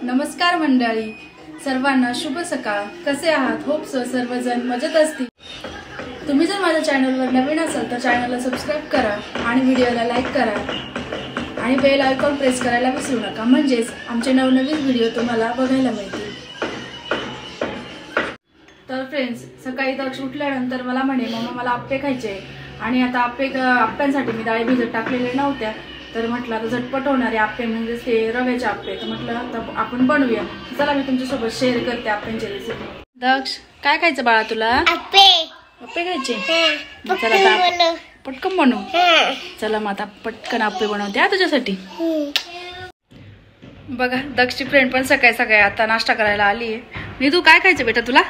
नमस्कार मंडळी, सर्वांना शुभ सकाळ. कसे आहात? होप सो सर्वजण मजेत असतील. तुम्ही जर माझ्या चॅनलवर नवीन असाल तर चॅनलला सबस्क्राईब करा आणि व्हिडिओला लाईक करा आणि बेल आयकॉन प्रेस करायला विसरू नका, म्हणजेच आमचे नवनवीन व्हिडिओ तुम्हाला बघायला मिळतील. तर फ्रेंड्स, सकाळी दक्ष उठल्यानंतर मला म्हणे मम्मा मला आप्पे खायचे आणि आता आप्प्यांसाठी मी डाळी भिजत टाकलेल्या नव्हत्या, तर म्हटलं आता झटपट होणारे आप्पे म्हणजे ते रव्याचे आप्पे, तर म्हटलं आता आपण बनवूया. चला मी तुमच्यासोबत शेअर करते आप्प्यांची रेसिपी. दक्ष, काय खायचं बाळा तुला? आप्पे खायचे? चला पटकन बनवू. चला मग आता पटकन आप्पे बनवते हा तुझ्यासाठी. बघा, दक्षची फ्रेंड पण सकाळी सकाळी आता नाश्ता करायला आली आहे. मी तू काय खायचं बेटा तुला?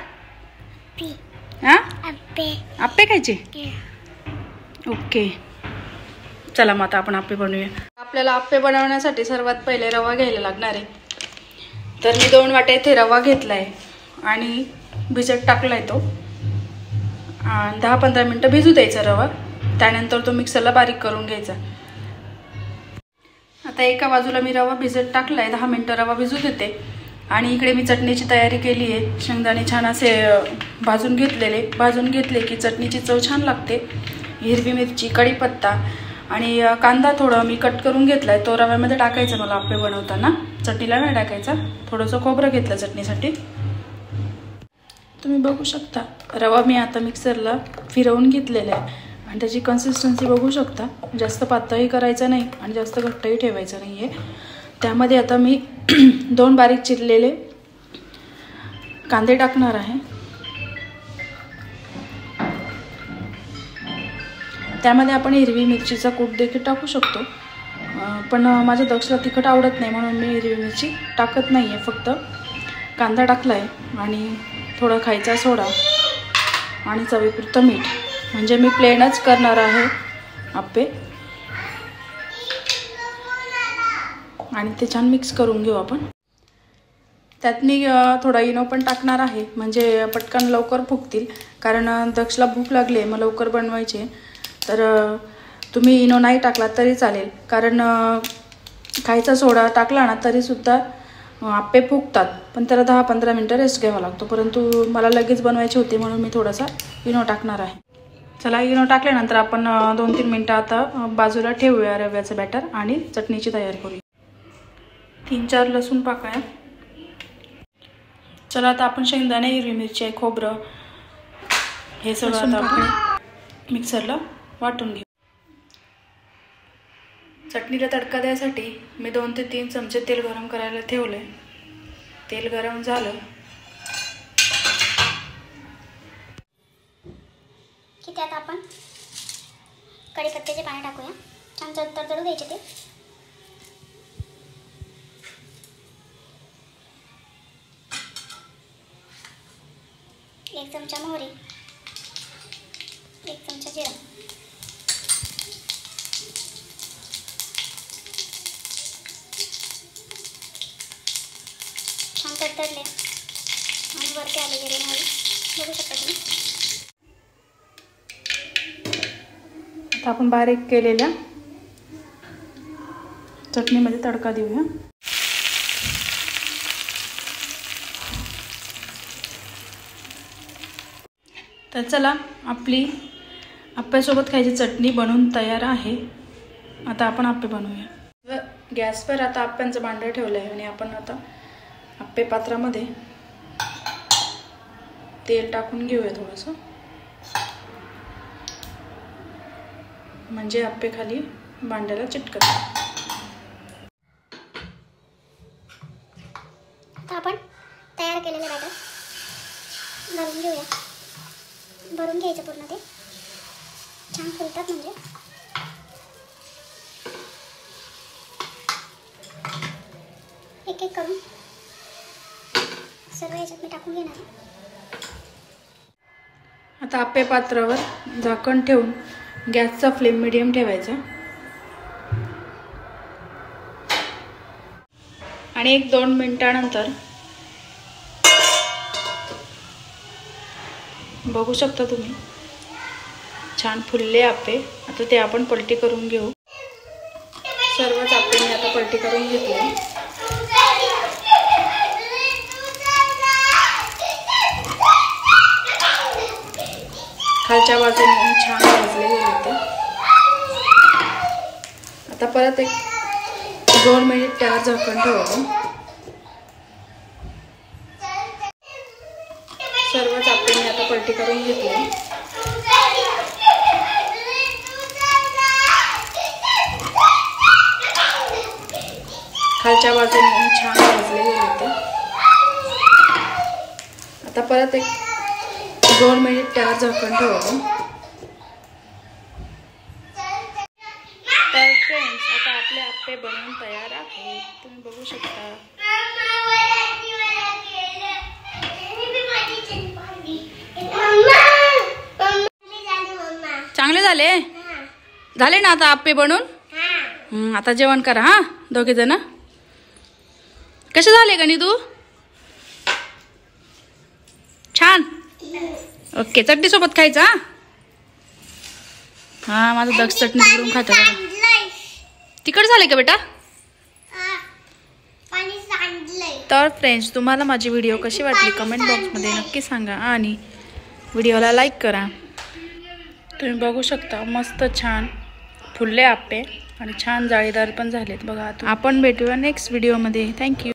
आप्पे खायचे? ओके, चला मग आता आपण आप्पे बनवूया. आपल्याला आप्पे बनवण्यासाठी सर्वात पहिले रवा घ्यायला लागणार आहे. तर मी 2 वाट्या इथे रवा घेतलाय आणि भिजत टाकलाय तो. 10-15 मिनटं भिजू द्यायचा रवा. त्यानंतर तो मिक्सरला बारीक करून घ्यायचा. आता एका बाजूला मी रवा भिजत टाकलाय, 10 मिनटं रवा भिजू देते. आणि इकडे मी चटणीची तयारी केली आहे. शेंगदाणे छान असे भाजून घेतले की चटणीची चव छान लागते. हिरवी मिरची, कढीपत्ता आणि कांदा थोडा मी कट करून घेतलाय, तो रव्यामध्ये टाकायचा मला आप्पे बनवताना. चटणीला नाही टाकायचा. थोडंसं खोबरं घेतलं चटणीसाठी. तुम्ही बघू शकता रवा मी आता मिक्सरला फिरवून घेतलेला आहे आणि त्याची कन्सिस्टन्सी बघू शकता. जास्त पातळही करायचं नाही आणि जास्त घट्टही ठेवायचं नाही आहे. त्यामध्ये आता मी 2 बारीक चिरलेले कांदे टाकणार आहे. त्यामध्ये आपण हिरवी मिरचीचा कूट देखील टाकू शकतो, पण माझ्या दक्षला तिखट आवडत नाही म्हणून मी हिरवी मिरची टाकत नाही आहे. फक्त कांदा टाकला आहे आणि थोडा खायचा सोडा आणि चवीपुरतं मीठ. म्हणजे मी प्लेनच करणार आहे आप्पे. आणि ते छान मिक्स करून घेऊ आपण. त्यात मी थोडा इनो पण टाकणार आहे, म्हणजे पटकन लवकर फुगतील. कारण दक्षला भूक लागली आहे, मग लवकर बनवायचे. तर तुम्ही इनो नाही टाकला तरी चालेल, कारण खायचा सोडा टाकला ना तरीसुद्धा आप्पे फुगतात. पण त्याला 10-15 मिनटं रेस्ट घ्यावा लागतो. परंतु मला लगेच बनवायचे होते म्हणून मी थोडासा इनो टाकणार आहे. चला, इनो टाकल्यानंतर आपण 2-3 मिनटं आता बाजूला ठेवूया रव्याचं बॅटर आणि चटणीची तयारी करूया. 3-4 लसूण पाकळ्या. चला आता आपण शेंगदाणे, हिरवी मिरची आहे, खोबरं हे सगळं आता आपण मिक्सरला वाटून घेऊ. चटणीला तडका द्यायसाठी मी 2 ते 3 चमचे तेल गरम करायला ठेवले. तेल गरम झालं की त्यात आपण कढीपत्त्याचे पाणी टाकूया. छान तडतडू द्यायचे ते. एक चमचा मोहरी, 1 चमचा जिरा, छान तडतडले आणि वरती आले जिरे मोहरी बघू शकता तुम्ही. आता आपण बारीक केलेल्या चटणीमध्ये तडका देऊया. तर चला, आपली आप्प्यासोबत खायची चटणी बनवून तयार आहे. आता आपण आप्पे बनवूया. गॅसवर आता आप्प्यांचं भांडं ठेवलं आहे आणि आपण आता आप्पे पात्रामध्ये तेल टाकून घेऊया थोडंसं, म्हणजे आप्पे खाली भांड्याला चिटकतात. आता आपण तयार केलेले बॅटर घालून घेऊया. भरून घ्यायचं पूर्ण, ते छान फुलतात. म्हणजे एक एक करून सर्व याच्यात मी टाकून घेणार. आता आप्पे पात्रावर झाकण ठेवून गॅसचा फ्लेम मीडियम ठेवायचा आणि 1-2 मिनिटानंतर बघू शकता तुम्ही छान फुलले आप्पे. आता ते आपण पलटी करून घेऊ. सर्वच आप्पे मी आता पलटी करून घेतले. खालच्या बाजूने छान भाजलेले होते. आता परत एक 2 मिनिट त्यावर झाकण ठेवतो. सर्वच आपण आता पलटी करून घेतली. खालच्या बाजूने छान भाजलेले होते. आता परत एक 2 मिनिट त्यावर झाकण ठेवतो. तर फ्रेंड्स, आता आपले आप्पे बनवून तयार आहेत. तुम्ही बघू शकता. चांगले झाले ना आता आप्पे बनवून. आता जेवण करा हा दोघे जण. कसे झाले गणी तू? छान. ओके, चटणी सोबत खायचा. हा माझं दक्ष चटणी करून खातो बघा. तिखट झाले का बेटा? तर फ्रेंड्स, तुम्हाला माझी व्हिडिओ कशी वाटली कमेंट बॉक्समध्ये नक्की सांगा आणि व्हिडिओला लाईक करा. तुम्ही बघू शकता मस्त छान फुलले आप्पे आणि छान जाळीदार पण झालेत बघा. आपण भेटूया नेक्स्ट व्हिडिओमध्ये. थँक्यू.